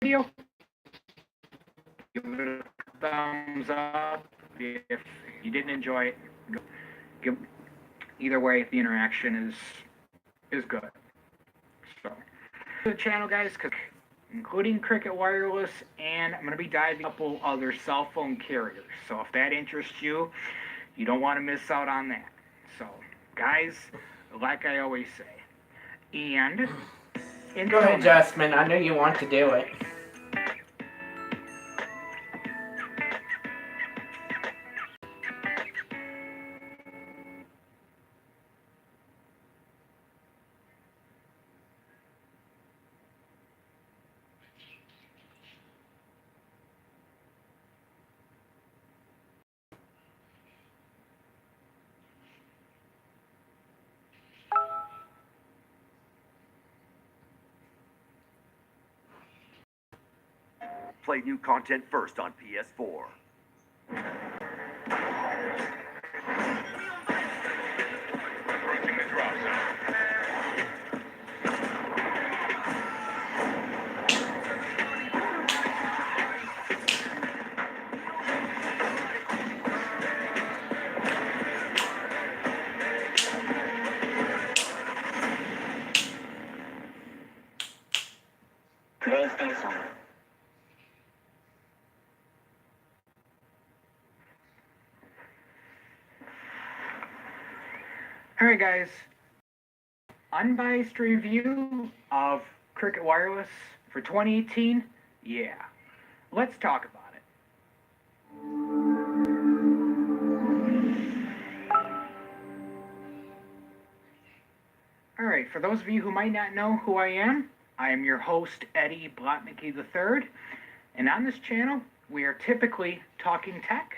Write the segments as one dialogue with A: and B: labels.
A: video, give it a thumbs up. If you didn't enjoy it, give, either way, the interaction is good. So, the channel, guys, including Cricket Wireless, and I'm going to be diving a couple other cell phone carriers. So if that interests you, you don't want to miss out on that. So, guys, like I always say, and
B: go ahead, Jasmine. I know you want to do it.
C: Play new content first on PS4.
D: Approaching the drop zone.
E: PlayStation.
A: Alright, guys, unbiased review of Cricket Wireless for 2018. Yeah, let's talk about it. Alright, for those of you who might not know who I am your host, Eddie Blotnicki III, and on this channel, we are typically talking tech.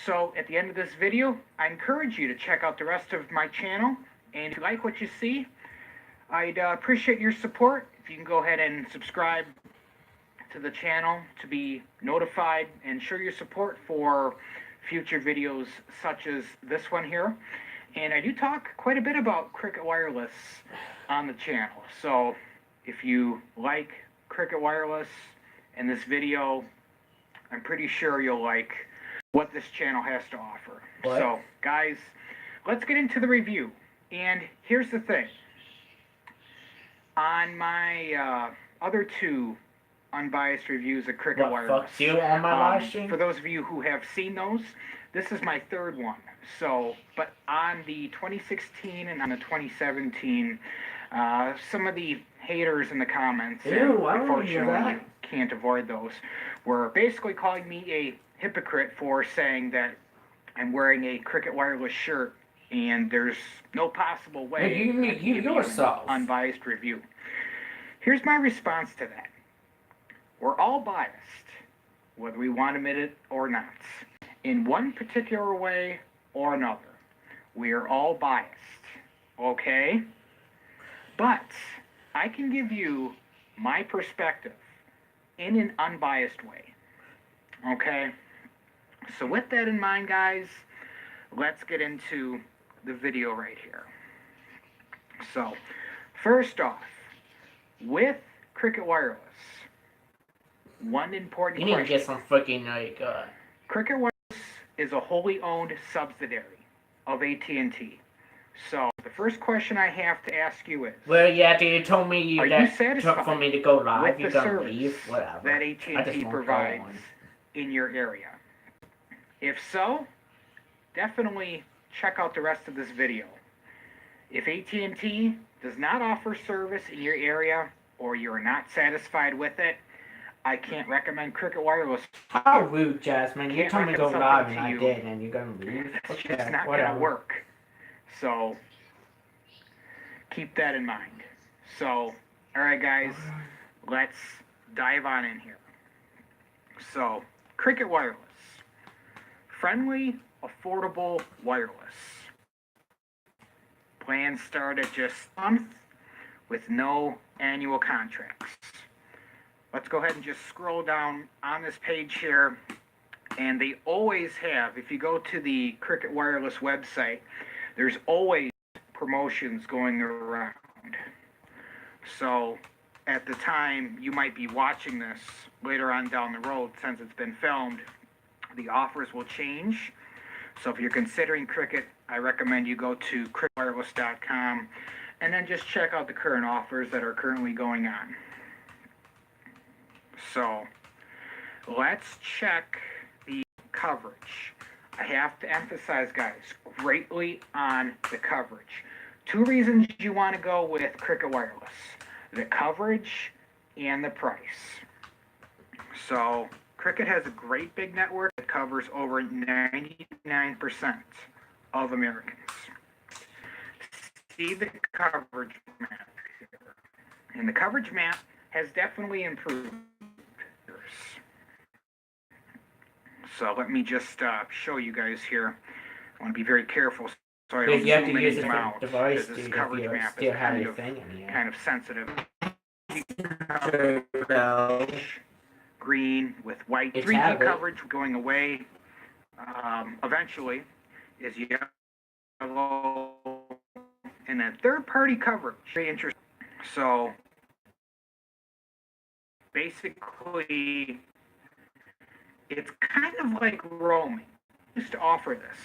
A: So at the end of this video, I encourage you to check out the rest of my channel, and if you like what you see, I'd appreciate your support. If you can go ahead and subscribe to the channel to be notified and show your support for future videos such as this one here. And I do talk quite a bit about Cricket Wireless on the channel. So if you like Cricket Wireless and this video, I'm pretty sure you'll like what this channel has to offer.
B: What?
A: So, guys, let's get into the review. And here's the thing. On my other two unbiased reviews of Cricket Wireless,
B: Fuck you on my live stream?
A: for those of you who have seen those, this is my third one. So, but on the 2016 and on the 2017, some of the haters in the comments,
B: Ew,
A: and
B: I don't wanna hear
A: unfortunately
B: that.
A: you can't avoid those, were basically calling me a hypocrite for saying that I'm wearing a Cricket Wireless shirt and there's no possible way
B: Hey, you
A: I can give you
B: yourself.
A: an unbiased review. Here's my response to that. We're all biased, whether we want to admit it or not, in one particular way or another. We are all biased, okay? But I can give you my perspective in an unbiased way, okay? So with that in mind, guys, let's get into the video right here. So, first off, with Cricket Wireless, one important
B: You need to
A: question.
B: get some fucking, like,
A: Cricket Wireless is a wholly owned subsidiary of AT&T. So, the first question I have to ask you is,
B: well, yeah, dude, you told me
A: are you
B: that
A: satisfied
B: took for me to go live.
A: with
B: You're
A: the
B: gonna
A: service
B: leave? Whatever.
A: that
B: I just
A: AT&T
B: won't
A: provides
B: go on.
A: in your area? If so, definitely check out the rest of this video. If AT&T does not offer service in your area or you're not satisfied with it, I can't recommend Cricket Wireless.
B: How rude, Jasmine. You
A: Can't
B: told me to go
A: recommend
B: live
A: something
B: and
A: to
B: I
A: you.
B: did, and you're gonna leave?
A: It's
B: Okay,
A: just not
B: whatever.
A: going to work. So, keep that in mind. So, alright guys, let's dive on in here. So, Cricket Wireless. Friendly, affordable wireless. Plans start at just a month with no annual contracts. Let's go ahead and just scroll down on this page here. And they always have, if you go to the Cricket Wireless website, there's always promotions going around. So at the time you might be watching this later on down the road, since it's been filmed, the offers will change. So if you're considering Cricket, I recommend you go to cricketwireless.com and then just check out the current offers that are currently going on. So let's check the coverage. I have to emphasize, guys, greatly on the coverage. 2 reasons you want to go with Cricket Wireless: the coverage and the price. So Cricket has a great big network that covers over 99% of Americans. See the coverage map here. And the coverage map has definitely improved. So let me just show you guys here. I want to be very careful so I don't
B: You have to
A: zoom in
B: use a
A: and
B: different
A: out,
B: device
A: because this
B: to
A: coverage map
B: still
A: is
B: have your thing in here.
A: kind of sensitive.
B: Well,
A: Green with white.
B: It's
A: 3G
B: habit.
A: coverage going away eventually is yellow. And then third-party coverage. Very interesting. So basically, it's kind of like roaming. Just to offer this.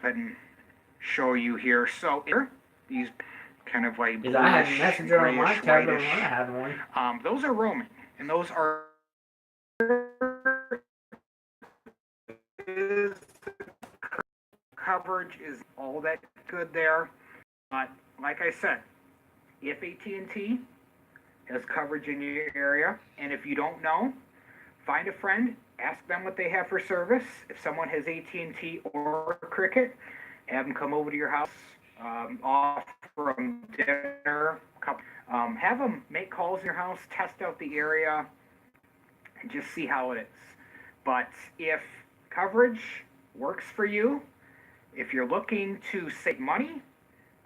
A: And show you here. So here, these kind of like
B: because I had a
A: bluish,
B: messenger on my
A: grayish,
B: tablet when
A: whitish,
B: I had one.
A: those are roaming, and those are coverage is all that good there. But like I said, if AT&T has coverage in your area, and if you don't know, find a friend, ask them what they have for service. If someone has AT&T or Cricket, have them come over to your house, offer them dinner, have them make calls in your house, test out the area, and just see how it is. But if coverage works for you, if you're looking to save money,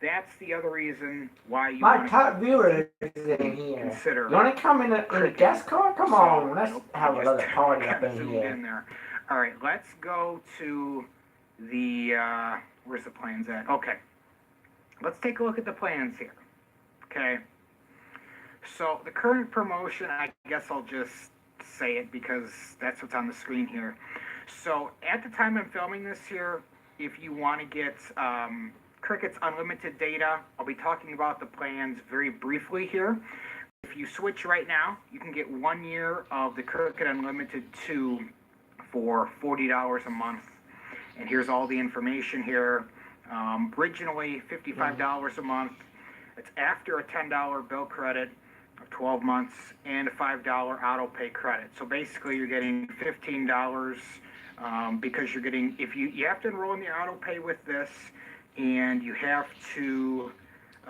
A: that's the other reason why you
B: My
A: want
B: top
A: to
B: viewer is in here.
A: consider.
B: You want to come in the guest car? Come on, let's
A: Nope,
B: have
A: I
B: another
A: just
B: party up
A: kinda
B: in
A: zoomed
B: here.
A: in there. All right, let's go to the where's the plans at? Okay, let's take a look at the plans here. Okay, so the current promotion, I guess I'll just say it because that's what's on the screen here. So at the time I'm filming this here, if you want to get Cricket's unlimited data, I'll be talking about the plans very briefly here. If you switch right now, you can get 1 year of the Cricket Unlimited 2 for $40 a month. And here's all the information here. Originally $55 a month. It's after a $10 bill credit of 12 months and a $5 auto pay credit. So basically you're getting $15 because you're getting, if you have to enroll in the auto pay with this, and you have to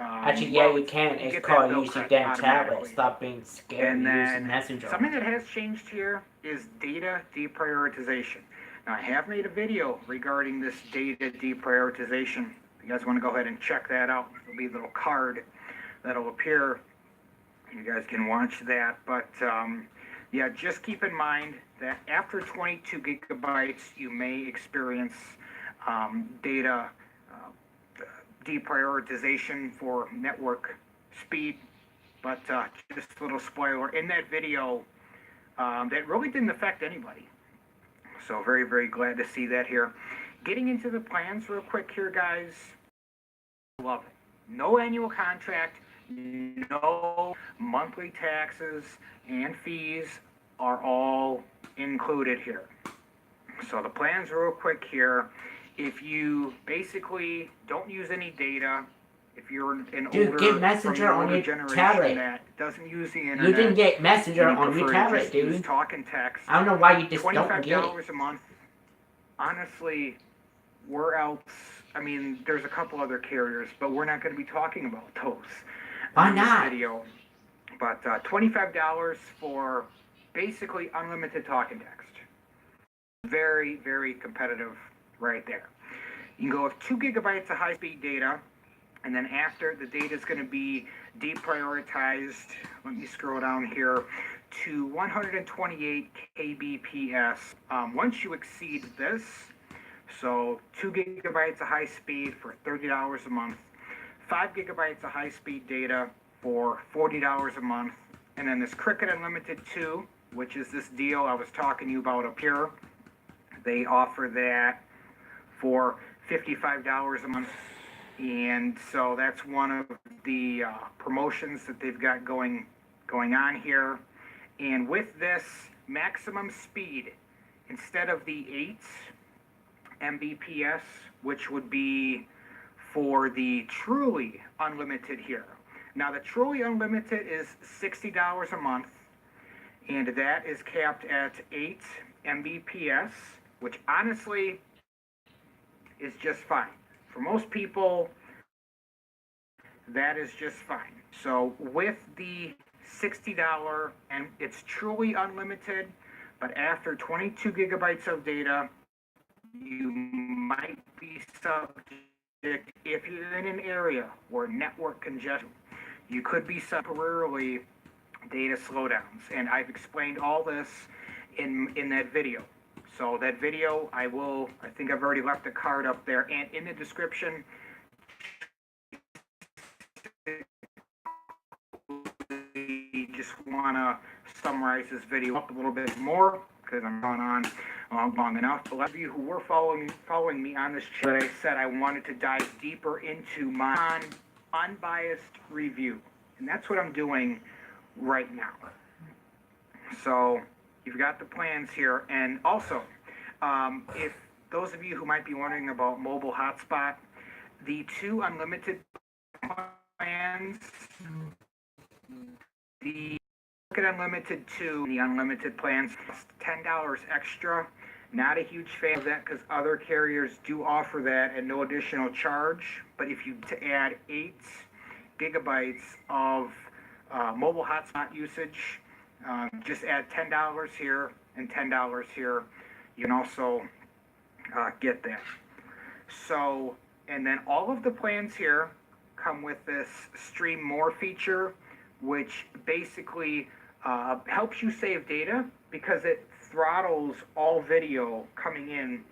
B: Actually, yeah, you can. It's
A: get
B: called
A: that bill
B: use your
A: credit
B: damn tablet.
A: automatically.
B: Stop being scared
A: And
B: and use
A: then
B: Messenger.
A: something that has changed here is data deprioritization. Now, I have made a video regarding this data deprioritization. If you guys want to go ahead and check that out, there'll be a little card that'll appear. You guys can watch that. But yeah, just keep in mind that after 22 gigabytes, you may experience data deprioritization for network speed. But just a little spoiler, in that video, that really didn't affect anybody. So very, very glad to see that here. Getting into the plans real quick here, guys. Love it. No annual contract, no monthly taxes and fees are all included here. So the plans real quick here. If you basically don't use any data, if you're an
B: Dude, get Messenger on your
A: generation
B: tablet.
A: that doesn't use the internet,
B: You didn't get Messenger
A: and you
B: on your
A: prefer to
B: tablet,
A: just use
B: dude.
A: talk and text,
B: I don't know why you just don't
A: $25
B: get it.
A: a month. Honestly, where else? I mean, there's a couple other carriers, but we're not going to be talking about those
B: Why
A: in this
B: not?
A: video. But $25 for basically unlimited talk and text. Very, very competitive right there. You can go with 2 gigabytes of high-speed data, and then after, the data is going to be deprioritized. Let me scroll down here to 128 kbps. Once you exceed this, so 2 gigabytes of high speed for $30 a month, 5 gigabytes of high speed data for $40 a month, And then this Cricket Unlimited 2, which is this deal I was talking to you about up here. They offer that for $55 a month. And so that's one of the promotions that they've got going on here. And with this maximum speed, instead of the 8 Mbps, which would be for the truly unlimited here. Now the truly unlimited is $60 a month, and that is capped at 8 Mbps, which honestly is just fine. For most people, that is just fine. So with the $60, and it's truly unlimited, but after 22 gigabytes of data, you might be subject, if you're in an area where network congestion, you could be temporarily data slowdowns. And I've explained all this in that video. So that video, I think I've already left a card up there and in the description. Just want to summarize this video up a little bit more because I'm going on long enough. But a lot of you who were following me on this channel, I said I wanted to dive deeper into my unbiased review, and that's what I'm doing right now. So you've got the plans here, and also if those of you who might be wondering about mobile hotspot, the 2 unlimited plans, the Unlimited 2 and the unlimited plans cost $10 extra. Not a huge fan of that because other carriers do offer that at no additional charge. But if you add 8 gigabytes of mobile hotspot usage, just add $10 here and $10 here. You can also get that. So, and then all of the plans here come with this Stream More feature, which basically helps you save data because it throttles all video coming in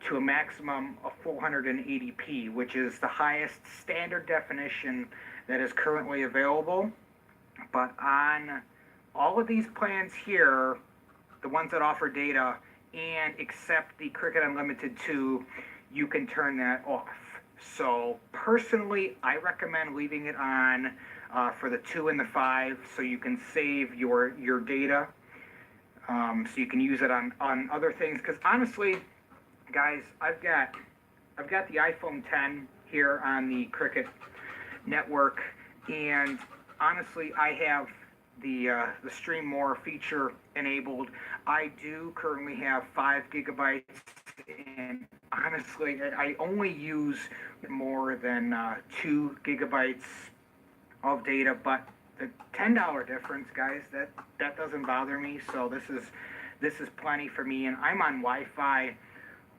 A: to a maximum of 480p, which is the highest standard definition that is currently available. But on all of these plans here, the ones that offer data and accept the Cricket Unlimited 2, you can turn that off. So personally, I recommend leaving it on for the 2 and the 5 so you can save your data. So you can use it on other things. Because honestly, guys, I've got the iPhone 10 here on the Cricket network, and honestly, I have the Stream More feature enabled. I do currently have 5 gigabytes, and honestly, I only use more than 2 gigabytes of data, but the $10 difference, guys, that doesn't bother me. So this is plenty for me, and I'm on Wi-Fi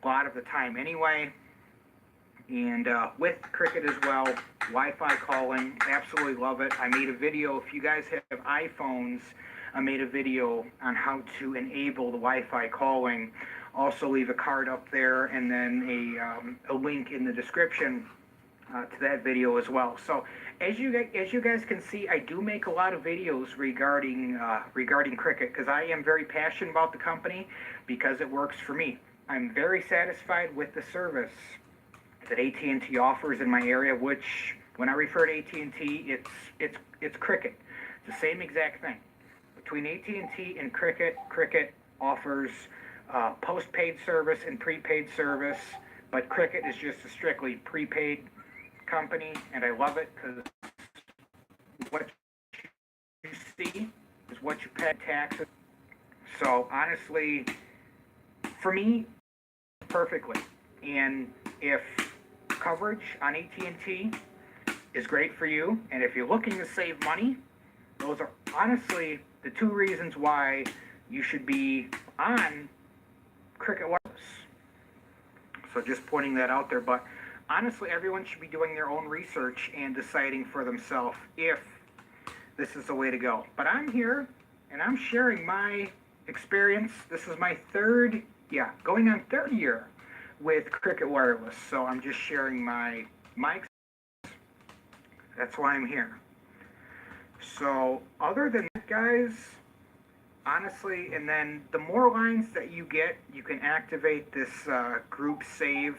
A: a lot of the time anyway. And with Cricket as well, Wi-Fi calling, absolutely love it. I made a video, if you guys have iPhones, I made a video on how to enable the Wi-Fi calling. Also leave a card up there and then a link in the description to that video as well. So as you guys can see, I do make a lot of videos regarding Cricket because I am very passionate about the company because it works for me. I'm very satisfied with the service that AT&T offers in my area, which when I refer to AT&T, it's Cricket. It's the same exact thing. Between AT&T and Cricket, Cricket offers postpaid service and prepaid service, but Cricket is just a strictly prepaid company, and I love it because what you see is what you pay taxes. So honestly, for me, perfectly. And if coverage on AT&T is great for you, and if you're looking to save money, those are honestly the 2 reasons why you should be on Cricket Wireless. So just pointing that out there, but honestly, everyone should be doing their own research and deciding for themselves if this is the way to go. But I'm here, and I'm sharing my experience. This is my going on 3rd year with Cricket Wireless. So I'm just sharing my experience. That's why I'm here. So other than that, guys, honestly, and then the more lines that you get, you can activate this group save.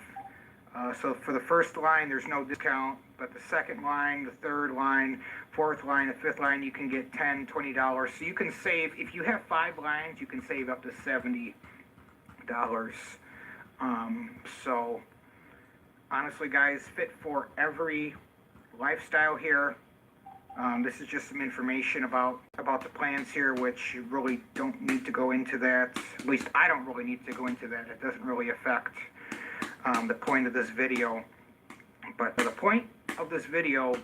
A: So for the first line, there's no discount, but the second line, the third line, fourth line, the fifth line, you can get $10, $20. So you can save, if you have 5 lines, you can save up to $70. So honestly, guys, fit for every lifestyle here. This is just some information about the plans here, which you really don't need to go into that. At least I don't really need to go into that. It doesn't really affect the point of this video. But the point of this video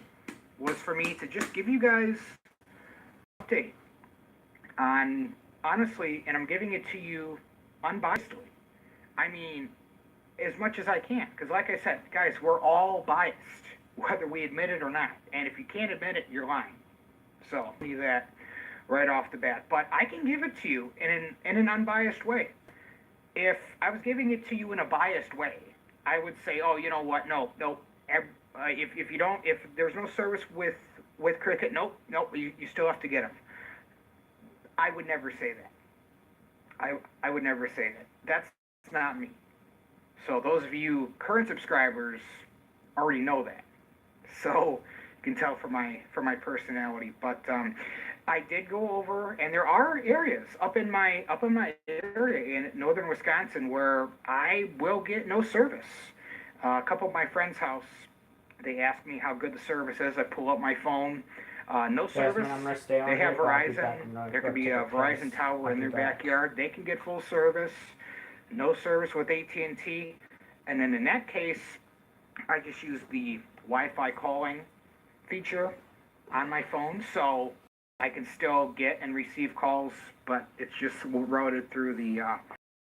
A: was for me to just give you guys an update on, honestly, and I'm giving it to you unbiasedly. I mean, as much as I can, because like I said, guys, we're all biased, whether we admit it or not. And if you can't admit it, you're lying. So I'll leave that right off the bat. But I can give it to you in an unbiased way. If I was giving it to you in a biased way, I would say, oh, you know what? No. If there's no service with Cricket, nope, you still have to get them. I would never say that. I would never say that. That's not me. So those of you current subscribers already know that. So you can tell from my personality. But I did go over, and there are areas up in my area in northern Wisconsin where I will get no service. A couple of my friends' house, they asked me how good the service is. I pull up my phone. No service. They have Verizon. There could be a Verizon tower in their backyard. They can get full service. No service with AT&T. And then in that case, I just use the Wi-Fi calling feature on my phone, so I can still get and receive calls, but it's just routed through the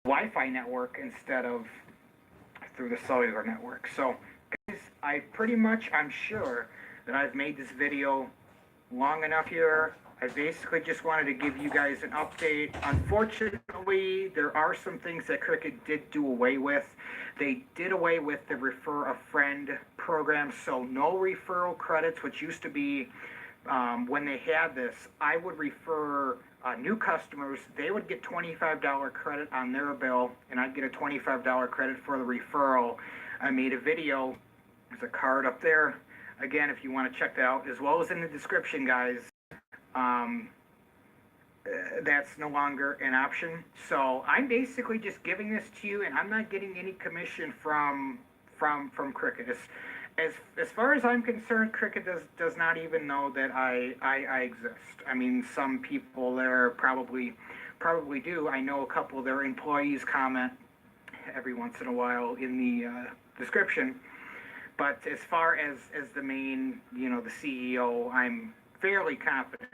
A: Wi-Fi network instead of through the cellular network. So, guys, I'm sure that I've made this video long enough here. I basically just wanted to give you guys an update. Unfortunately, there are some things that Cricket did do away with. They did away with the Refer a Friend program, so no referral credits, which used to be when they had this, I would refer new customers. They would get $25 credit on their bill, and I'd get a $25 credit for the referral. I made a video. There's a card up there. Again, if you want to check that out, as well as in the description, guys. That's no longer an option. So I'm basically just giving this to you, and I'm not getting any commission from Cricket. As far as I'm concerned, Cricket does not even know that I exist. I mean, some people there probably do. I know a couple of their employees comment every once in a while in the description. But as far as the main, the CEO, I'm fairly confident.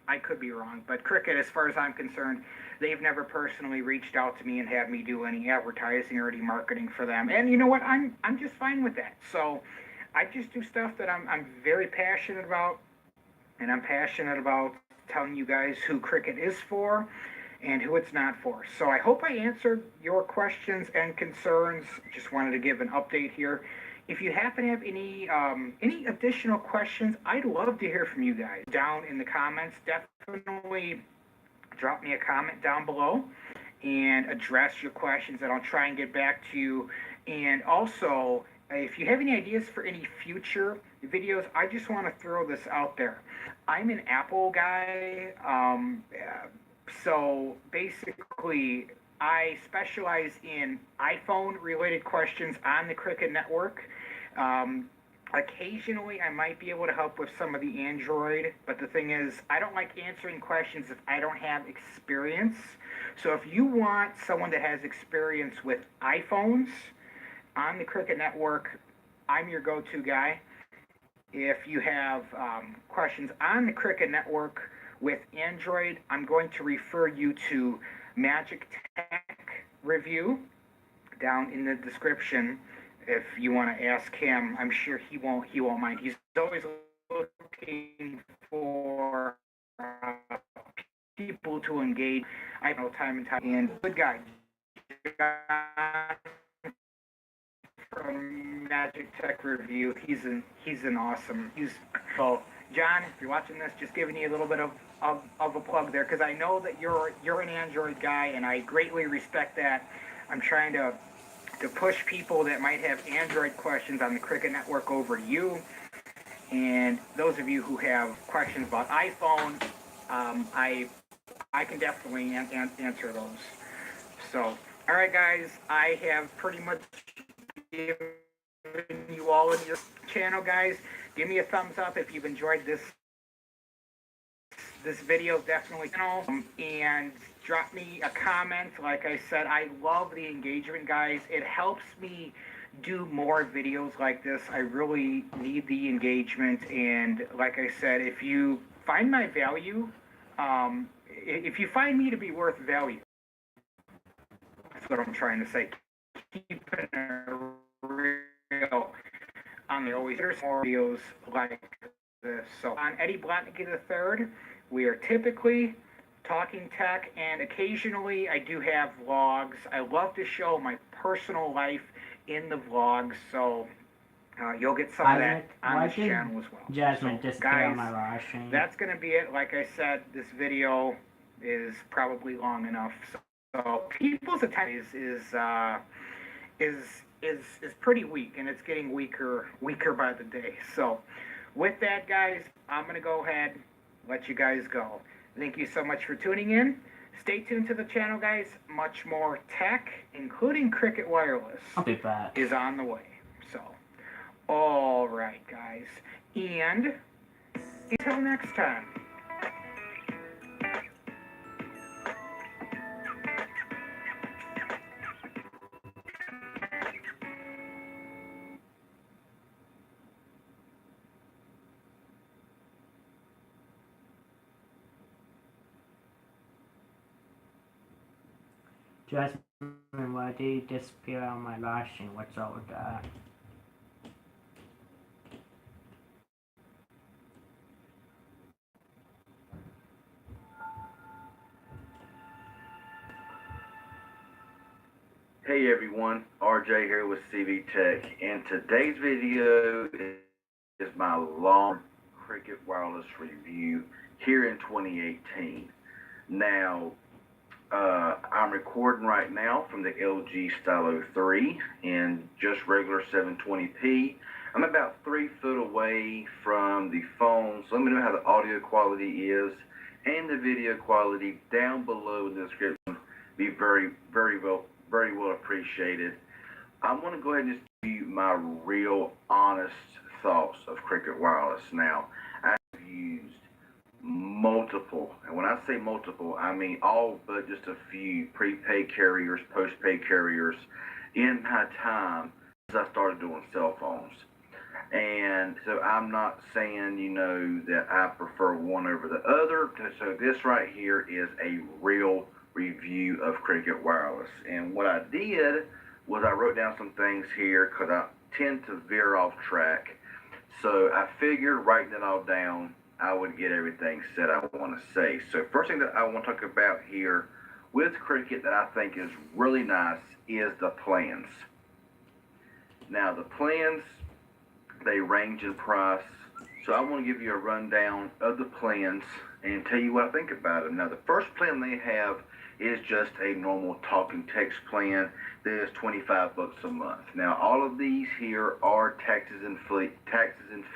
A: I could be wrong, but Cricket, as far as I'm concerned, they've never personally reached out to me and had me do any advertising or any marketing for them. And you know what? I'm just fine with that. So I just do stuff that I'm very passionate about, and I'm passionate about telling you guys who Cricket is for and who it's not for. So I hope I answered your questions and concerns. Just wanted to give an update here. If you happen to have any additional questions, I'd love to hear from you guys down in the comments. Definitely drop me a comment down below and address your questions, and I'll try and get back to you. And also, if you have any ideas for any future videos, I just want to throw this out there. I'm an Apple guy, so basically I specialize in iPhone-related questions on the Cricket Network. Occasionally, I might be able to help with some of the Android, but the thing is, I don't like answering questions if I don't have experience. So if you want someone that has experience with iPhones on the Cricket Network, I'm your go-to guy. If you have questions on the Cricket Network with Android, I'm going to refer you to Magic Tech Review down in the description. If you want to ask him, I'm sure he won't mind. He's always looking for people to engage. I know time and time. And good guy. From Magic Tech Review, he's an awesome. So John, if you're watching this, just giving you a little bit of a plug there, because I know that you're an Android guy, and I greatly respect that. I'm trying to push people that might have Android questions on the Cricket Network over to you. And those of you who have questions about iPhone, I can definitely answer those. So, all right, guys, I have pretty much given you all in your channel, guys. Give me a thumbs up if you've enjoyed this video, definitely. And drop me a comment. Like I said, I love the engagement, guys. It helps me do more videos like this. I really need the engagement, and like I said, if you find my value, if you find me to be worth value, that's what I'm trying to say. Keeping it real. There always more videos like this. So on Eddie Blotnicky III, we are typically talking tech, and occasionally I do have vlogs. I love to show my personal life in the vlogs, so you'll get some of that on this channel as well.
B: Jasmine
A: So,
B: disappear on my live stream.
A: that's going to be it. Like I said, this video is probably long enough. So people's attention is pretty weak, and it's getting weaker by the day. So with that, guys, I'm going to go ahead and let you guys go. Thank you so much for tuning in. Stay tuned to the channel, guys. Much more tech, including Cricket Wireless,
B: I'll be back.
A: is on the way. So, all right, guys. And until next time.
B: Jasmine, why did you disappear on my live stream? What's up with that?
E: Hey everyone, RJ here with CV Tech, and today's video is my long Cricket Wireless review here in 2018. Now, I'm recording right now from the LG Stylo 3 in just regular 720p. I'm about 3 foot away from the phone, so let me know how the audio quality is and the video quality down below in the description. Be very well appreciated. I'm going to go ahead and just give you my real honest thoughts of Cricket Wireless. Now, I've used multiple, and when I say multiple, I mean all but just a few prepaid carriers, postpaid carriers in my time since I started doing cell phones. And so I'm not saying, you know, that I prefer one over the other. So this right here is a real review of Cricket Wireless. And what I did was I wrote down some things here because I tend to veer off track. So I figured writing it all down, I would get everything said I want to say. So first thing that I want to talk about here with Cricket that I think is really nice is the plans. Now the plans, they range in price. So I want to give you a rundown of the plans and tell you what I think about them. Now the first plan they have is just a normal talking text plan that is $25 a month. Now all of these here are taxes and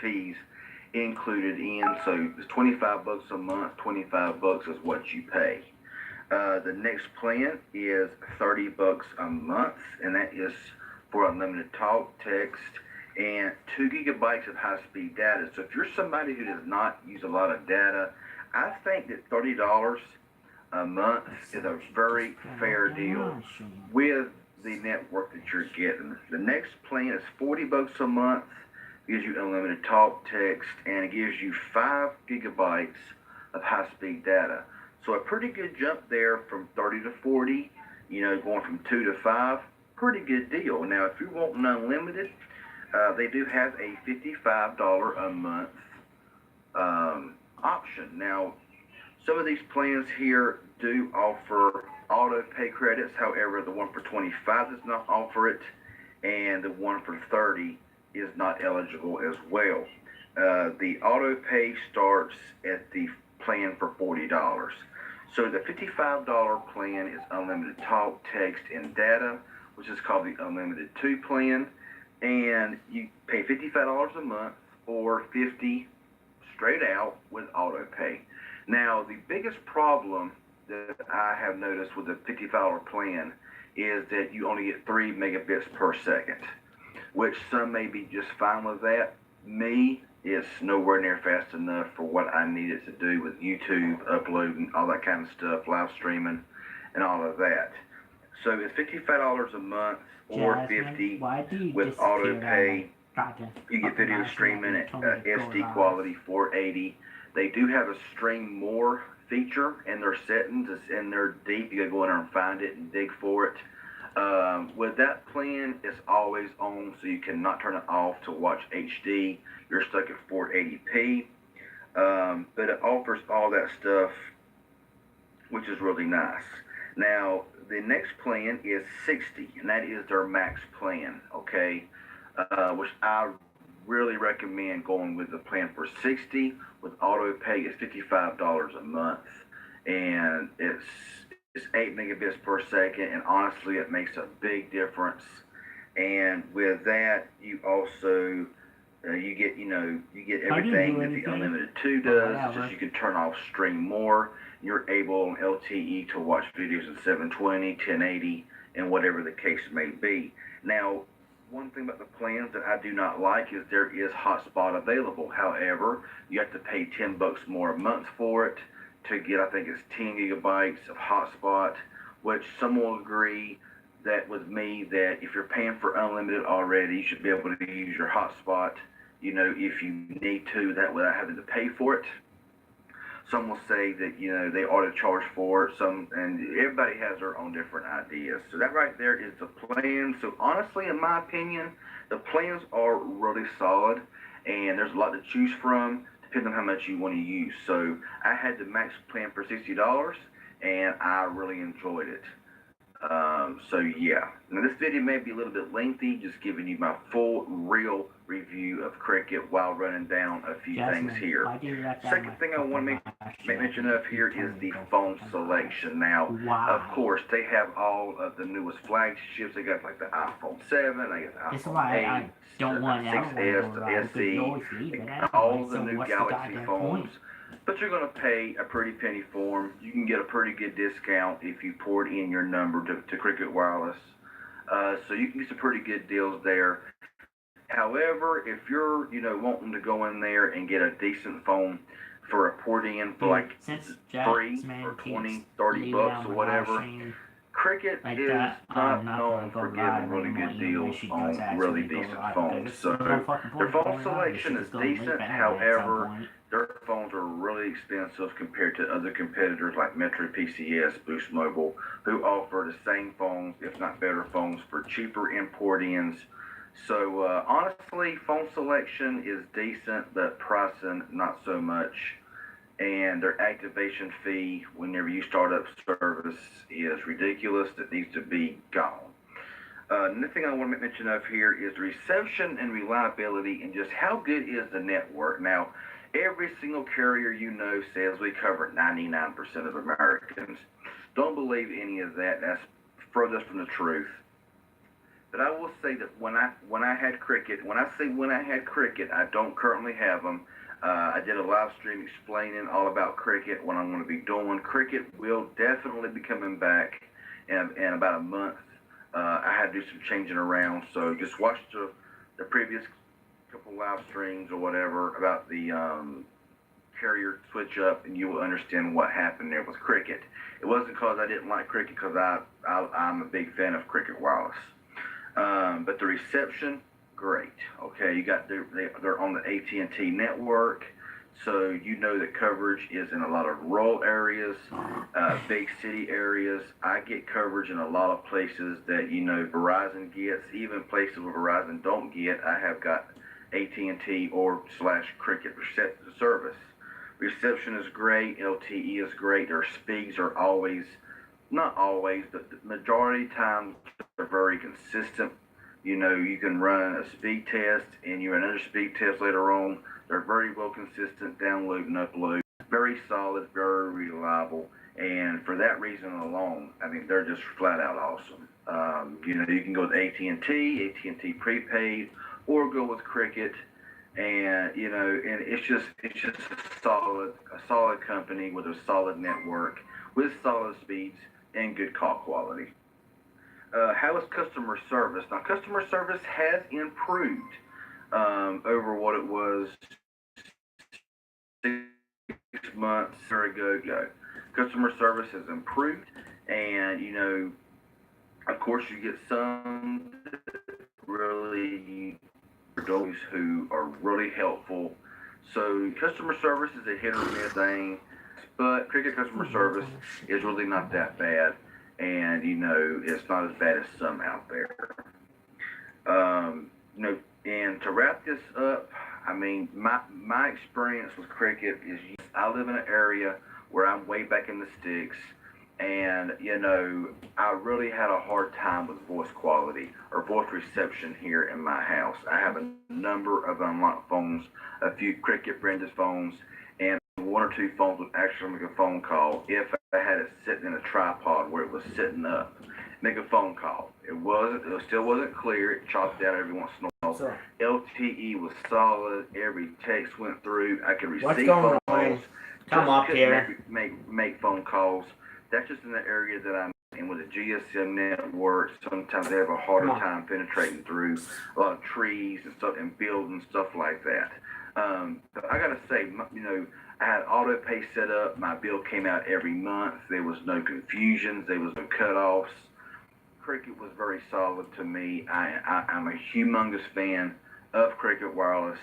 E: fees included in, so it's $25 a month. $25 is what you pay. The next plan is $30 a month, and that is for unlimited talk, text, and 2 gigabytes of high-speed data. So if you're somebody who does not use a lot of data, I think that $30 a month is a very fair deal with the network that you're getting. The next plan is $40 a month, gives you unlimited talk, text, and it gives you 5 gigabytes of high-speed data. So a pretty good jump there from 30 to 40, you know, going from 2 to 5, pretty good deal. Now, if you want an unlimited, they do have a $55 a month option. Now, some of these plans here do offer auto pay credits. However, the one for 25 does not offer it, and the one for 30 is not eligible as well. the auto pay starts at the plan for $40. So the $55 plan is unlimited talk, text, and data, which is called the Unlimited 2 plan. And you pay $55 a month or $50 straight out with auto pay. Now, the biggest problem that I have noticed with the $55 plan is that you only get 3 megabits per second, which some may be just fine with that. Me, it's nowhere near fast enough for what I need it to do with YouTube, uploading, all that kind of stuff, live streaming, and all of that. So it's $55 a month or
B: Jasmine,
E: $50
B: why do you
E: with
B: disappear
E: auto
B: on
E: pay.
B: my goddamn
E: You get
B: fucking
E: video
B: last
E: streaming
B: night?
E: at
B: You told me to go
E: SD
B: live.
E: quality 480. They do have a stream more feature in their settings. It's in there deep. You gotta go in there and find it and dig for it. With that plan, it's always on, so you cannot turn it off to watch HD. You're stuck at 480p. But it offers all that stuff, which is really nice. Now, the next plan is 60, and that is their max plan, okay? Which I really recommend going with the plan for 60 with auto pay. It's $55 a month, and it's 8 megabits per second, and honestly, it makes a big difference. And with that, you also you get
B: How do you
E: everything
B: do
E: that the
B: anything?
E: Unlimited 2
B: Or
E: does. It's
B: whatever.
E: just you can turn off stream more. You're able on LTE to watch videos in 720, 1080, and whatever the case may be. Now, one thing about the plans that I do not like is there is hotspot available. However, you have to pay $10 more a month for it to get, I think it's 10 gigabytes of hotspot, which some will agree that with me that if you're paying for unlimited already, you should be able to use your hotspot, if you need to, that without having to pay for it. Some will say that, they ought to charge for it. And everybody has their own different ideas. So that right there is the plan. So honestly, in my opinion, the plans are really solid, and there's a lot to choose from, depending on how much you want to use. So I had the max plan for $60, and I really enjoyed it. So yeah, now this video may be a little bit lengthy, just giving you my full, real review of Cricket while running down a few
B: Jasmine,
E: things here.
B: why do you let down
E: Second
B: my
E: thing I want to
B: fucking last
E: make
B: night?
E: mention of here
B: You told
E: is
B: me
E: the
B: to go
E: phone
B: fucking
E: selection.
B: live.
E: Now,
B: Why?
E: of course, they have all of the newest flagships. They got like the iPhone 7, they got the
B: That's
E: iPhone
B: why
E: 8,
B: I don't want to
E: 6S,
B: go
E: the
B: live, because you
E: SE,
B: always leave it
E: and
B: anyway,
E: all the
B: so
E: new
B: what's the
E: Galaxy
B: goddamn
E: phones.
B: point?
E: But you're going to pay a pretty penny for them. You can get a pretty good discount if you poured in your number to Cricket Wireless. So you can get some pretty good deals there. However, if you're, wanting to go in there and get a decent phone for a port in for like
B: Since
E: free
B: Jasmine
E: or
B: keeps
E: 20, 30
B: leaving
E: bucks
B: out
E: or
B: my
E: whatever,
B: live stream
E: Cricket
B: like
E: is
B: that,
E: not
B: I'm not
E: known
B: gonna go
E: for
B: live
E: giving really
B: anymore,
E: good
B: even when
E: deals
B: she does
E: on
B: actually
E: really
B: go
E: decent
B: live,
E: phones.
B: because
E: So
B: there's no fucking
E: their
B: point
E: phone
B: going live,
E: selection
B: she's
E: is
B: gonna leave
E: decent.
B: anyway at some
E: However,
B: point.
E: their phones are really expensive compared to other competitors like Metro PCS, Boost Mobile, who offer the same phones, if not better phones, for cheaper import-ins. So honestly, phone selection is decent, but pricing not so much. And their activation fee whenever you start up service is ridiculous. That needs to be gone. Another thing I want to mention of here is reception and reliability, and just how good is the network. Now, every single carrier says we cover 99% of Americans. Don't believe any of that. That's furthest from the truth. But I will say that when I had Cricket, when I had Cricket, I don't currently have them. I did a live stream explaining all about Cricket, what I'm going to be doing. Cricket will definitely be coming back in about a month. I had to do some changing around, so just watch the previous couple live streams or whatever about the carrier switch up, and you will understand what happened there with Cricket. It wasn't because I didn't like Cricket, because I'm a big fan of Cricket Wireless. But the reception, great. Okay, they're on the AT&T network, so that coverage is in a lot of rural areas, big city areas. I get coverage in a lot of places that Verizon gets, even places where Verizon don't get. I have got AT&T or /Cricket service. Reception is great. LTE is great. Their speeds are always, not always, but the majority of times they're very consistent. You can run a speed test and you run another speed test later on. They're very well consistent download and upload. Very solid, very reliable. And for that reason alone, I mean, they're just flat out awesome. You know, you can go with AT&T prepaid, or go with Cricket. And you know, and it's just a solid company with a solid network, with solid speeds and good call quality. How is customer service? Now, customer service has improved over what it was 6 months ago. Customer service has improved, and you know, of course, you get some really those who are really helpful. So customer service is a hit or miss thing, but Cricket customer service is really not that bad, and you know, it's not as bad as some out there. You know, and to wrap this up, I mean, my experience with Cricket is I live in an area where I'm way back in the sticks, and you know, I really had a hard time with voice quality or voice reception here in my house. I have a number of unlocked phones, a few Cricket branded phones, and 1 or 2 phones would actually make a phone call if I had it sitting in a tripod where it was sitting up. Make a phone call. It still wasn't clear. It chopped out every once in a while.
B: So,
E: LTE was solid. Every text went through. I could receive
B: what's
E: phone
B: going
E: calls.
B: on? Come
E: Just
B: up
E: couldn't
B: here.
E: Make phone calls. That's just in the area that I'm in with the GSM network. Sometimes they have a harder time penetrating through a lot of trees and stuff and buildings, stuff like that. But I gotta say, you know, I had auto pay set up. My bill came out every month. There was no confusions. There was no cutoffs. Cricket was very solid to me. I'm a humongous fan of Cricket Wireless.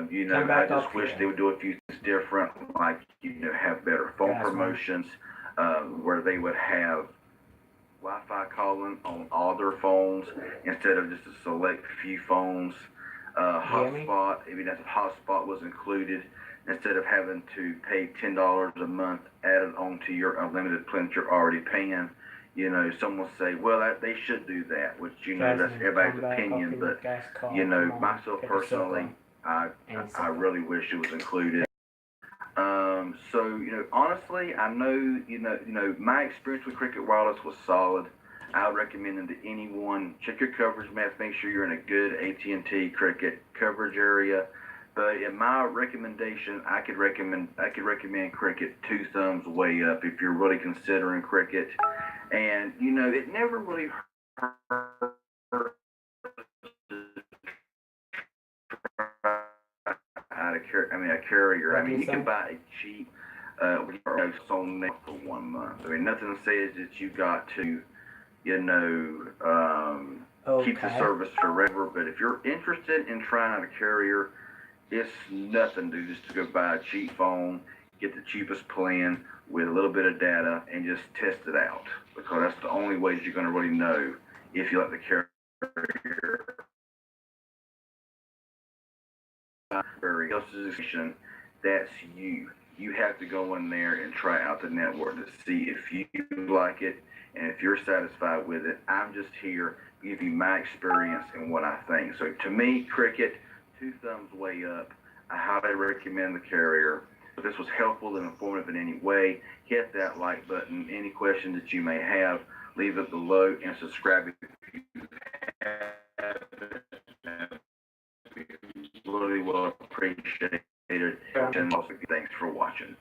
E: You know, I just wish they would do a few things different, like, you know, have better phone promotions, where they would have Wi-Fi calling on all their phones instead of just a select few phones. Hotspot, even if hotspot was included, instead of having to pay $10 a month added onto your unlimited plan that you're already paying. You know, some will say, well, they should do that, which, you know, that's everybody's opinion, but, you know, myself personally, I really wish it was included. So, you know, honestly, I know, you know, my experience with Cricket Wireless was solid. I would recommend them to anyone. Check your coverage maps. Make sure you're in a good AT&T Cricket coverage area. But in my recommendation, I could recommend Cricket 2 thumbs way up if you're really considering Cricket. And you know, it never really hurt a carrier. I mean, you can buy a cheap phone for 1 month. I mean, nothing says that you got to, you know, keep the service forever. But if you're interested in trying out a carrier, it's nothing to just to go buy a cheap phone, get the cheapest plan with a little bit of data, and just test it out. Because that's the only way you're going to really know if you like the carrier. That's you. You have to go in there and try out the network to see if you like it and if you're satisfied with it. I'm just here to give you my experience and what I think. So to me, Cricket, 2 thumbs way up. I highly recommend the carrier. If this was helpful and informative in any way, hit that like button. Any questions that you may have, leave it below, and subscribe if you haven't. Really well appreciated. And also, thanks for watching.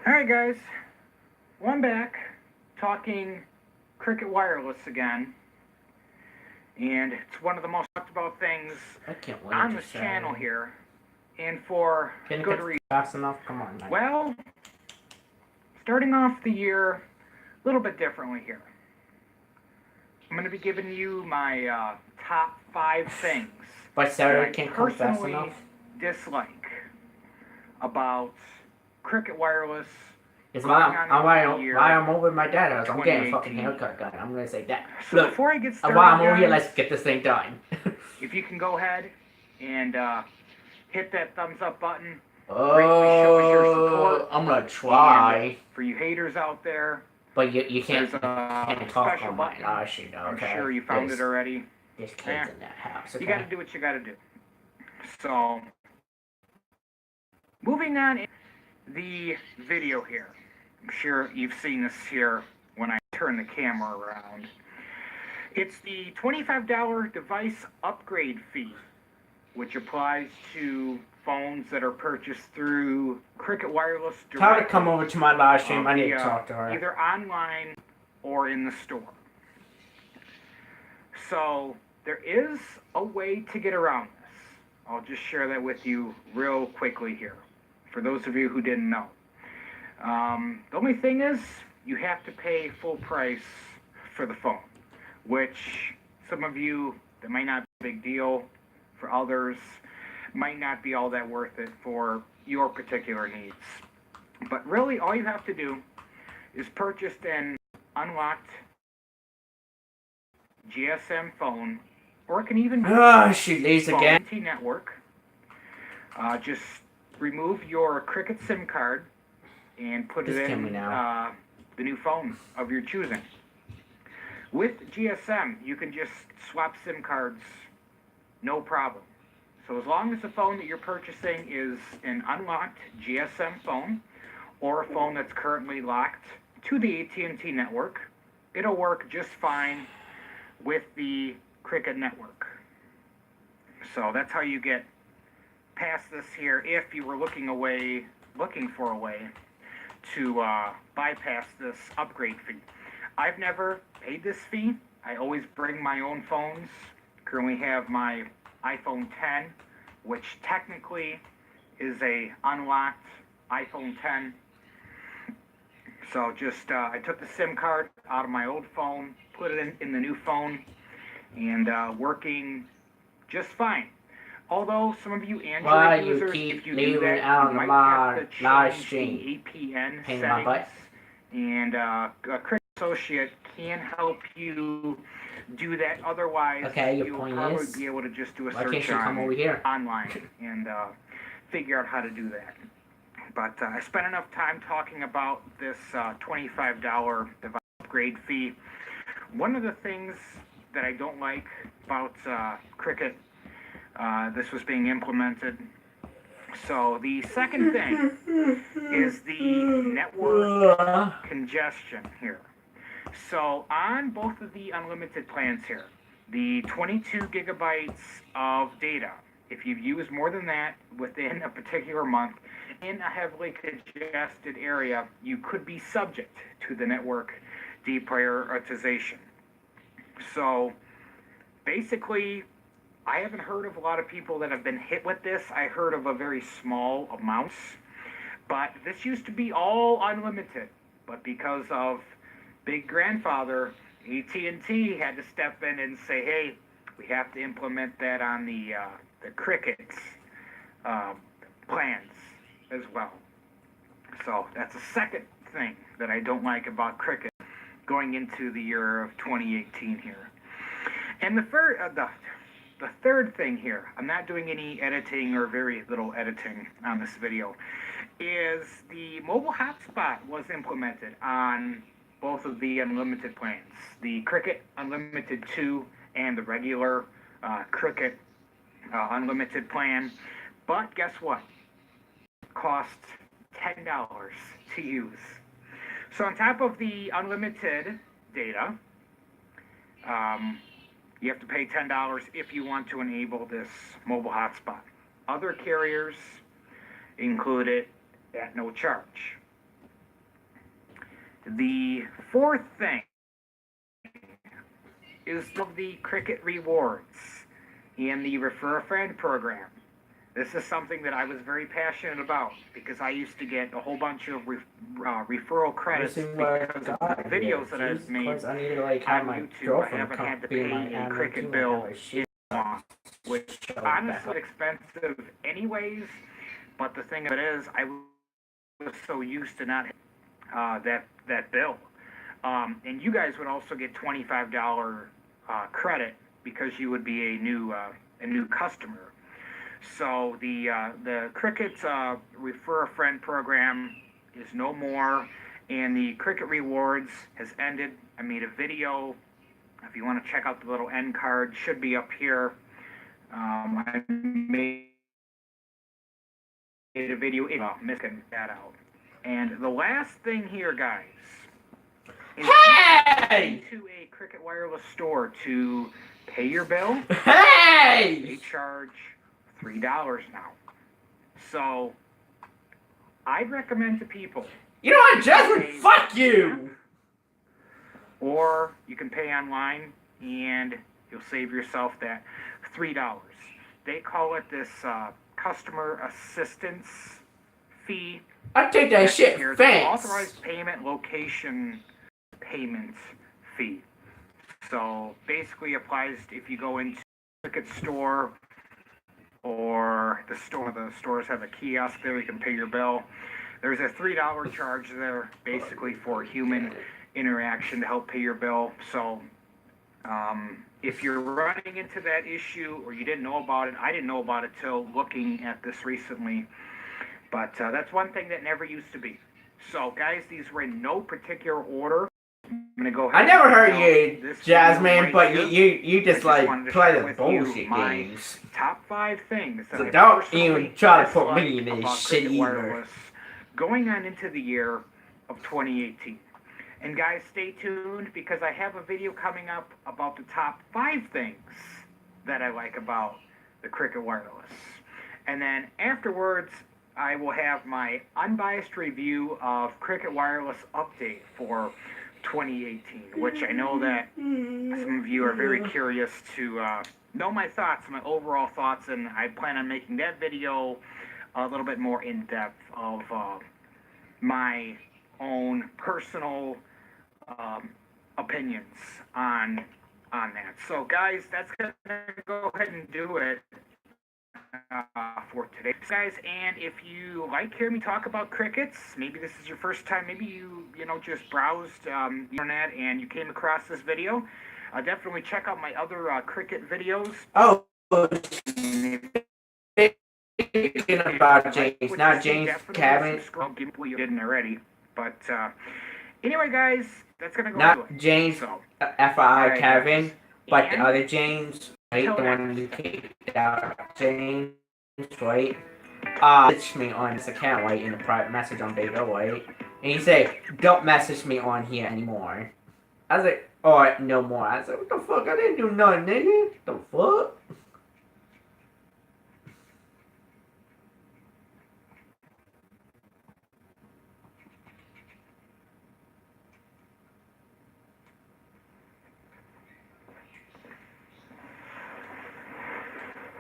A: Alright guys, well, I'm back talking Cricket Wireless again, and it's one of the most talked about things on this channel here, and for good reason.
B: Fast enough? Come on, man.
A: Well, starting off the year a little bit differently here. I'm going to be giving you my top 5 things
B: But Sarah
A: that
B: can't
A: I
B: come fast
A: personally
B: enough.
A: dislike about Cricket Wireless.
B: It's why I'm over with my dad. I'm getting a fucking haircut done. I'm gonna say that.
A: So
B: Look,
A: before I get started,
B: while I'm over here,
A: guys,
B: let's get this thing done.
A: if you can go ahead and hit that thumbs up button. Greatly shows your support.
B: I'm gonna try.
A: And for you haters out there,
B: but you can't,
A: there's a
B: can't talk
A: special
B: on my
A: button.
B: live stream, okay?
A: I'm sure you found it already.
B: There's kids in that house. Okay?
A: You got to do what you got to do. So, moving on, the video here. I'm sure you've seen this here when I turn the camera around. It's the $25 device upgrade fee, which applies to phones that are purchased through Cricket Wireless Direct.
B: Tell her to come over to my live stream. I need to talk to her.
A: Either online or in the store. So there is a way to get around this. I'll just share that with you real quickly here, for those of you who didn't know. The only thing is, you have to pay full price for the phone, which some of you, that might not be a big deal. For others, might not be all that worth it for your particular needs. But really, all you have to do is purchase an unlocked GSM phone, or it can even be
B: she leaves again.
A: network. Just remove your Cricket SIM card and put it in the new phone of your choosing. With GSM, you can just swap SIM cards, no problem. So as long as the phone that you're purchasing is an unlocked GSM phone, or a phone that's currently locked to the AT&T network, it'll work just fine with the Cricket network. So that's how you get past this here if you were looking for a way to bypass this upgrade fee. I've never paid this fee. I always bring my own phones. Currently have my iPhone 10, which technically is a unlocked iPhone 10. So just, I took the SIM card out of my old phone, put it in the new phone, and working just fine. Although some of you Android users, if you do that, you might have to change the APN settings, and a Cricket Associate can help you do that. Otherwise, you'll probably be able to just do a search online and figure out how to do that. But I spent enough time talking about this $25 device upgrade fee. One of the things that I don't like about Cricket, this was being implemented. So the second thing is the network congestion here. So on both of the unlimited plans here, the 22 gigabytes of data, if you've used more than that within a particular month in a heavily congested area, you could be subject to the network deprioritization. So basically, I haven't heard of a lot of people that have been hit with this. I heard of a very small amounts, but this used to be all unlimited. But because of Big Grandfather, AT&T had to step in and say, hey, we have to implement that on the Cricket's plans as well. So that's the second thing that I don't like about Cricket going into the year of 2018 here. And the third thing here, I'm not doing any editing or very little editing on this video, is the mobile hotspot was implemented on both of the unlimited plans, the Cricket Unlimited 2 and the regular Cricket Unlimited plan. But guess what? It costs $10 to use. So on top of the unlimited data, you have to pay $10 if you want to enable this mobile hotspot. Other carriers include it at no charge. The fourth thing is the Cricket Rewards and the Refer a Friend program. This is something that I was very passionate about because I used to get a whole bunch of referral credits because of the videos that I've made on YouTube. I haven't had to pay a Cricket bill in long, which honestly is expensive anyways, but the thing of it is, I was so used to not that bill. And you guys would also get $25 credit because you would be a new customer. So the Cricket Refer a Friend program is no more, and the Cricket Rewards has ended. I made a video. If you want to check out the little end card, should be up here. I made a video missing that out. And the last thing here, guys, is
B: Hey!
A: to a Cricket Wireless store to pay your bill.
B: Hey!
A: They charge $3 now. So I'd recommend to people.
B: You know what, Jasmine? Fuck you!
A: Or you can pay online and you'll save yourself that $3. They call it this customer assistance fee.
B: I take that shit,
A: Here's
B: thanks.
A: Authorized payment location payment fee. So basically applies if you go into a Cricket store or the stores have a kiosk there, you can pay your bill. There's a $3 charge there basically for human interaction to help pay your bill. So if you're running into that issue or you didn't know about it, I didn't know about it till looking at this recently. But that's one thing that never used to be. So guys, these were in no particular order. I'm gonna go ahead.
B: I never heard you,
A: this
B: Jasmine,
A: right
B: but
A: here.
B: you just
A: I just
B: like
A: wanted to
B: play
A: share
B: the
A: with you
B: bullshit
A: my
B: games.
A: Top 5 things that
B: So
A: I
B: don't
A: personally
B: even try to put
A: dislike
B: me in this
A: about
B: shit
A: Cricket
B: either.
A: Wireless going on into the year of 2018. And guys, stay tuned because I have a video coming up about the top 5 things that I like about the Cricket Wireless. And then afterwards, I will have my unbiased review of Cricket Wireless update for 2018, which I know that some of you are very curious to know my thoughts, my overall thoughts, and I plan on making that video a little bit more in depth of my own personal opinions on that. So guys, that's gonna go ahead and do it for today, guys. And if you like hearing me talk about crickets, maybe this is your first time, maybe you just browsed the internet and you came across this video, definitely check out my other cricket videos.
B: Oh, speaking about James, not James Cabin.
A: You didn't already, but anyway, guys, that's gonna go
B: Not
A: into it.
B: James
A: So,
B: FI Cabin, but the
A: and
B: other James, right? The one you kicked out, James, right? Message me on this account, right? In the private message on Bago, right? And he said, "Don't message me on here anymore." I was like, "Alright, no more." I said, "What the fuck? I didn't do nothing, nigga. The fuck?"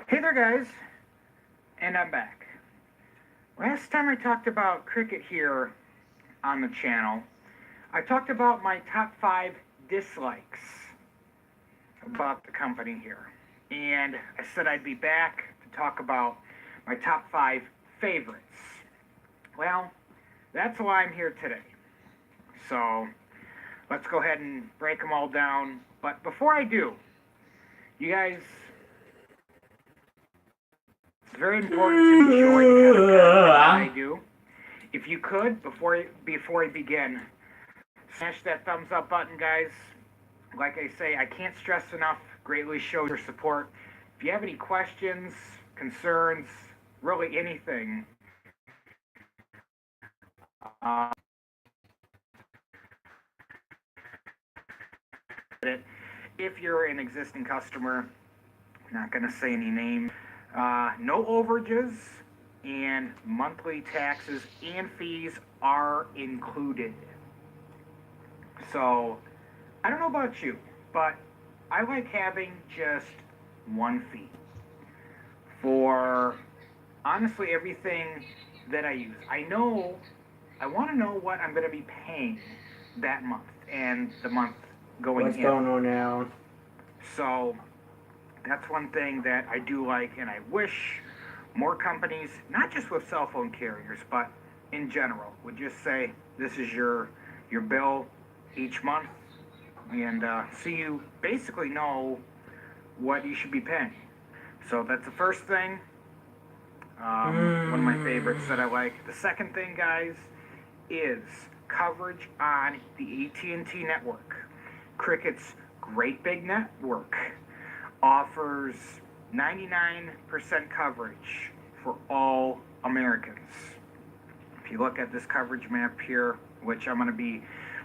A: Hey there, guys, and I'm back. Last time I talked about cricket here on the channel, I talked about my top 5 dislikes about the company here. And I said I'd be back to talk about my top 5 favorites. Well, that's why I'm here today. So, let's go ahead and break them all down. But before I do, you guys, it's very important to enjoy the kind of content that I do. If you could, before I begin, smash that thumbs up button, guys. Like I say, I can't stress enough, greatly show your support. If you have any questions, concerns, really anything, if you're an existing customer, I'm not going to say any names, no overages, and monthly taxes and fees are included. So, I don't know about you, but I like having just one fee for honestly everything that I use. I want to know what I'm going to be paying that month and the month going
B: What's
A: in.
B: going on now?
A: So, that's one thing that I do like, and I wish more companies, not just with cell phone carriers, but in general, would just say, this is your bill each month, and so you basically know what you should be paying. So that's the first thing. One of my favorites that I like. The second thing, guys, is coverage on the AT&T network. Cricket's great big network offers 99% coverage for all Americans. If you look at this coverage map here, which I'm going to be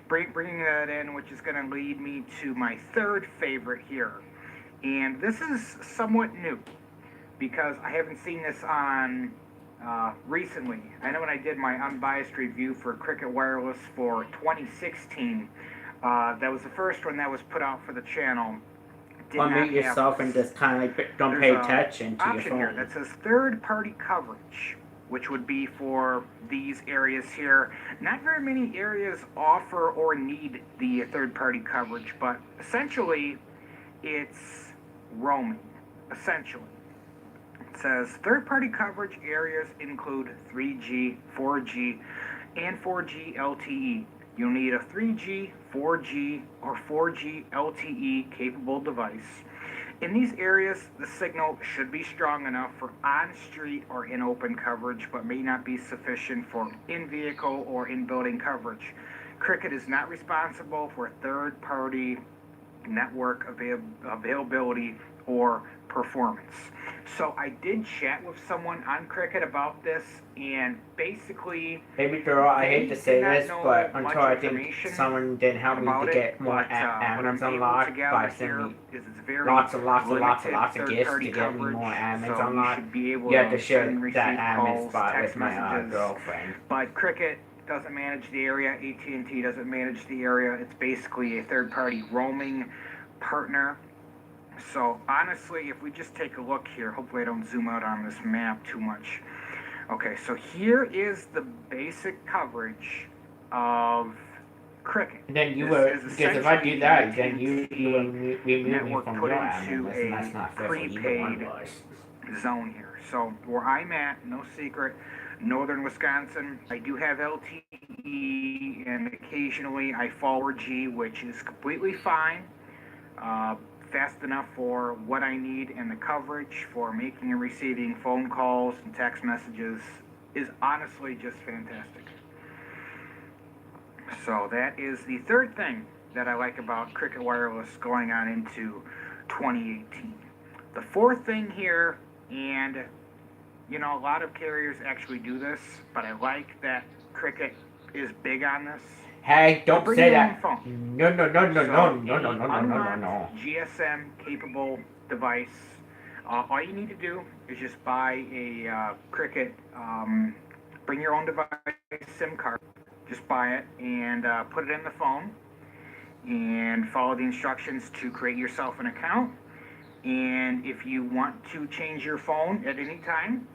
A: bringing that in, which is going to lead me to my third favorite here. And this is somewhat new because I haven't seen this on recently. I know when I did my unbiased review for Cricket Wireless for 2016, that was the first one that was put out for the channel.
B: Unmute yourself and just kind of like don't pay attention to your
A: option
B: phone.
A: Here that says third-party coverage, which would be for these areas here. Not very many areas offer or need the third-party coverage, but essentially it's roaming. Essentially, it says third-party coverage areas include 3G, 4G, and 4G LTE. You'll need a 3G, 4G, or 4G LTE capable device. In these areas, the signal should be strong enough for on-street or in-open coverage, but may not be sufficient for in-vehicle or in-building coverage. Cricket is not responsible for third-party network availability or performance. So I did chat with someone on Cricket about this, and basically,
B: Baby girl, I hate to say this, but until I think
A: information
B: someone did help me to get more admins unlocked by sending me lots and lots of gifts to get me more admins unlocked, you have to share that admin spot with my girlfriend.
A: But Cricket doesn't manage the area, AT&T doesn't manage the area. It's basically a third-party roaming partner. So honestly, if we just take a look here, hopefully I don't zoom out on this map too much. Okay, so here is the basic coverage of Cricket.
B: And then because if I do that, then you remove me from your admin list, and that's not fair for either one of us.
A: Zone here. So where I'm at, no secret, northern Wisconsin. I do have LTE, and occasionally I fall 4G, which is completely fine. Fast enough for what I need, and the coverage for making and receiving phone calls and text messages is honestly just fantastic. So that is the third thing that I like about Cricket Wireless going on into 2018. The fourth thing here, and you know, a lot of carriers actually do this, but I like that Cricket is big on this.
B: Hey, don't say that.
A: Phone.
B: No.
A: GSM capable device. All you need to do is just buy a Cricket, bring your own device, SIM card. Just buy it and put it in the phone and follow the instructions to create yourself an account. And if you want to change your phone at any time,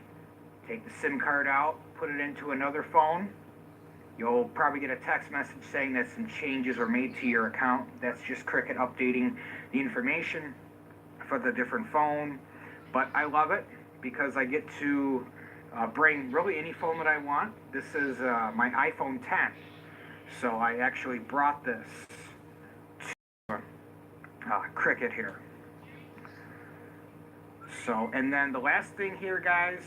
A: take the SIM card out, put it into another phone. You'll probably get a text message saying that some changes were made to your account. That's just Cricket updating the information for the different phone. But I love it because I get to bring really any phone that I want. This is my iPhone 10. So I actually brought this to Cricket here. So, and then the last thing here, guys,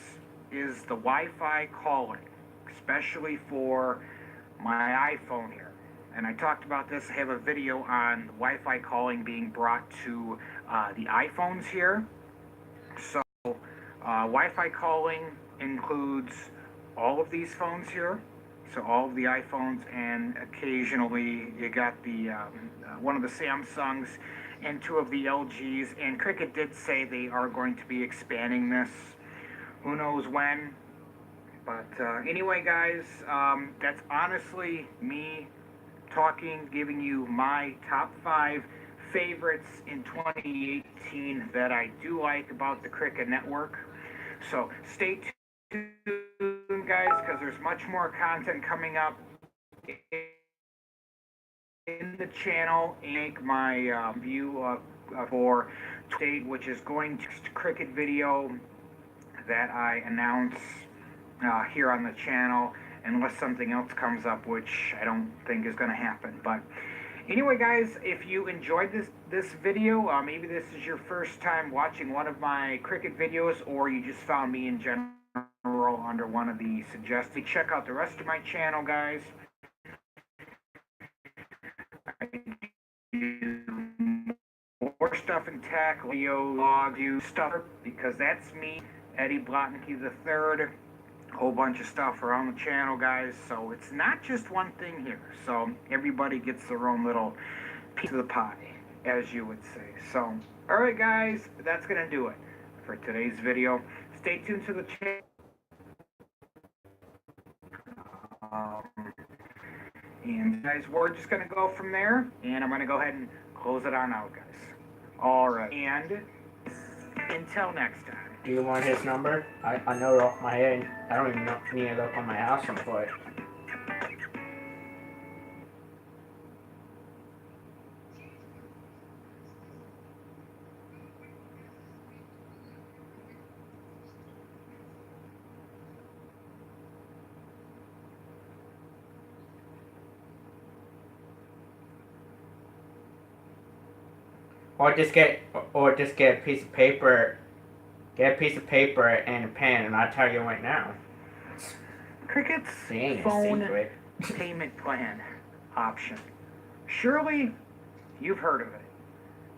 A: is the Wi-Fi calling, especially for my iPhone here. And I talked about this. I have a video on Wi-Fi calling being brought to the iPhones here. So Wi-Fi calling includes all of these phones here. So all of the iPhones, and occasionally you got the one of the Samsungs and two of the LGs. And Cricket did say they are going to be expanding this. Who knows when? But anyway, guys, that's honestly me talking, giving you my top 5 favorites in 2018 that I do like about the Cricket Network. So stay tuned, guys, because there's much more content coming up in the channel. Make my view for today, which is going to Cricket video that I announce here on the channel, unless something else comes up, which I don't think is going to happen. But anyway, guys, if you enjoyed this video, maybe this is your first time watching one of my Cricket videos, or you just found me in general referral under one of the suggested. Check out the rest of my channel, guys. I do more stuff in tech, video logs, you stuff, because that's me, Eddie Blotnicky the Third. Whole bunch of stuff around the channel, guys. So it's not just one thing here. So everybody gets their own little piece of the pie, as you would say. So, all right, guys, that's gonna do it for today's video. Stay tuned to the channel. And guys, we're just gonna go from there, and I'm gonna go ahead and close it on out, guys. All right, and until next time.
B: Do you want his number? I know it off my head. I don't even need to look on my house for it. Or just get a piece of paper. Get a piece of paper and a pen, and I'll tell you right now.
A: Cricket's
B: Dang,
A: phone
B: secret.
A: payment plan option. Surely you've heard of it.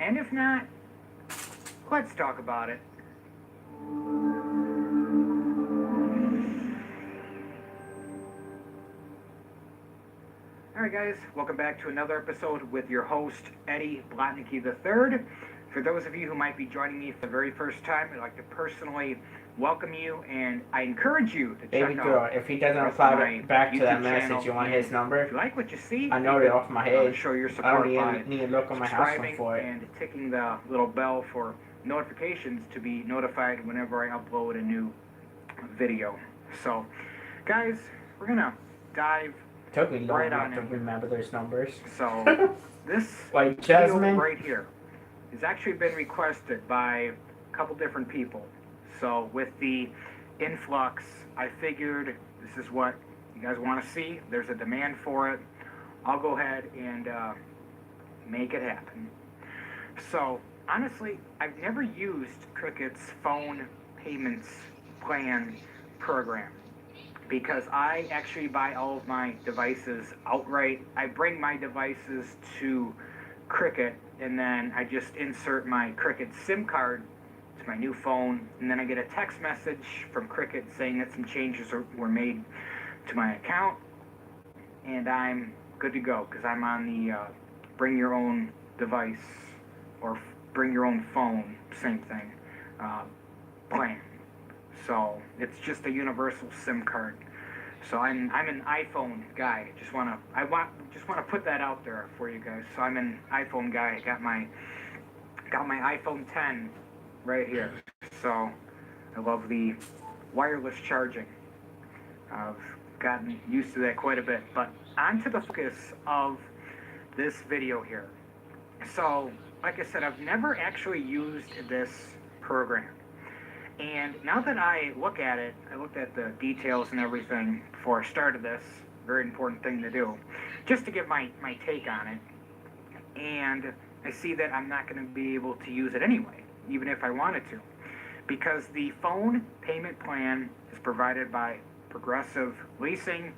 A: And if not, let's talk about it. Alright guys, welcome back to another episode with your host, Eddie Blotnicky III. For those of you who might be joining me for the very first time, I'd like to personally welcome you, and I encourage you to
B: Baby
A: check
B: girl,
A: out
B: if he doesn't
A: the rest
B: reply
A: of my
B: back to that
A: YouTube
B: message,
A: channel.
B: you want
A: And
B: his number?
A: If you like what you see,
B: I know it off my head.
A: show your
B: I
A: support
B: don't
A: by
B: even need to look on my house
A: subscribing
B: for it.
A: and ticking the little bell for notifications to be notified whenever I upload a new video. So, guys, we're gonna dive
B: It took me long
A: right
B: enough
A: on
B: to
A: in.
B: remember those numbers.
A: So, this
B: Like
A: video
B: Jasmine.
A: right here has actually been requested by a couple different people. So with the influx, I figured this is what you guys want to see. There's a demand for it. I'll go ahead and make it happen. So honestly, I've never used Cricket's phone payments plan program, because I actually buy all of my devices outright. I bring my devices to Cricket, and then I just insert my Cricket SIM card to my new phone, and then I get a text message from Cricket saying that some changes were made to my account, and I'm good to go, because I'm on the bring your own device, or bring your own phone, same thing, plan. So it's just a universal SIM card. So I'm an iPhone guy. Just wanna put that out there for you guys. So I'm an iPhone guy. I got my iPhone 10 right here. So I love the wireless charging. I've gotten used to that quite a bit. But on to the focus of this video here. So, like I said, I've never actually used this program. And now that I look at it, I looked at the details and everything before I started this. Very important thing to do. Just to give my take on it. And I see that I'm not going to be able to use it anyway, even if I wanted to. Because the phone payment plan is provided by Progressive Leasing.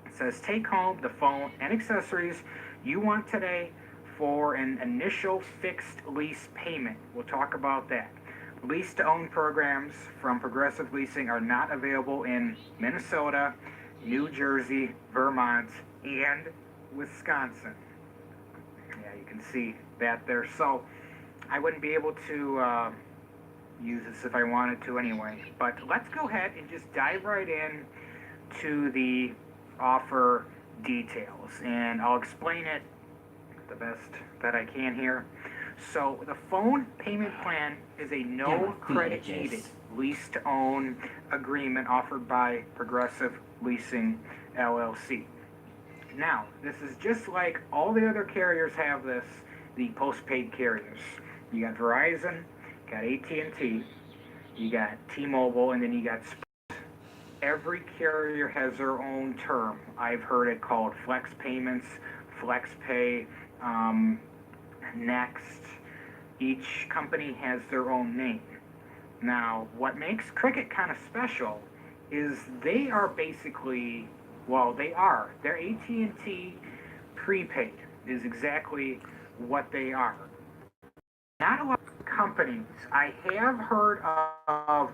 A: It says, take home the phone and accessories you want today for an initial fixed lease payment. We'll talk about that. Lease-to-own programs from Progressive Leasing are not available in Minnesota, New Jersey, Vermont, and Wisconsin. Yeah, you can see that there. So I wouldn't be able to use this if I wanted to anyway. But let's go ahead and just dive right in to the offer details, and I'll explain it the best that I can here. So the phone payment plan is a no credit needed lease-to-own agreement offered by Progressive Leasing LLC. Now, this is just like all the other carriers have this, the postpaid carriers. You got Verizon, you got AT&T, you got T-Mobile, and then you got Sprint. Every carrier has their own term. I've heard it called flex payments, flex pay, next. Each company has their own name. Now, what makes Cricket kind of special is they are basically, they're AT&T prepaid is exactly what they are. Not a lot of companies. I have heard of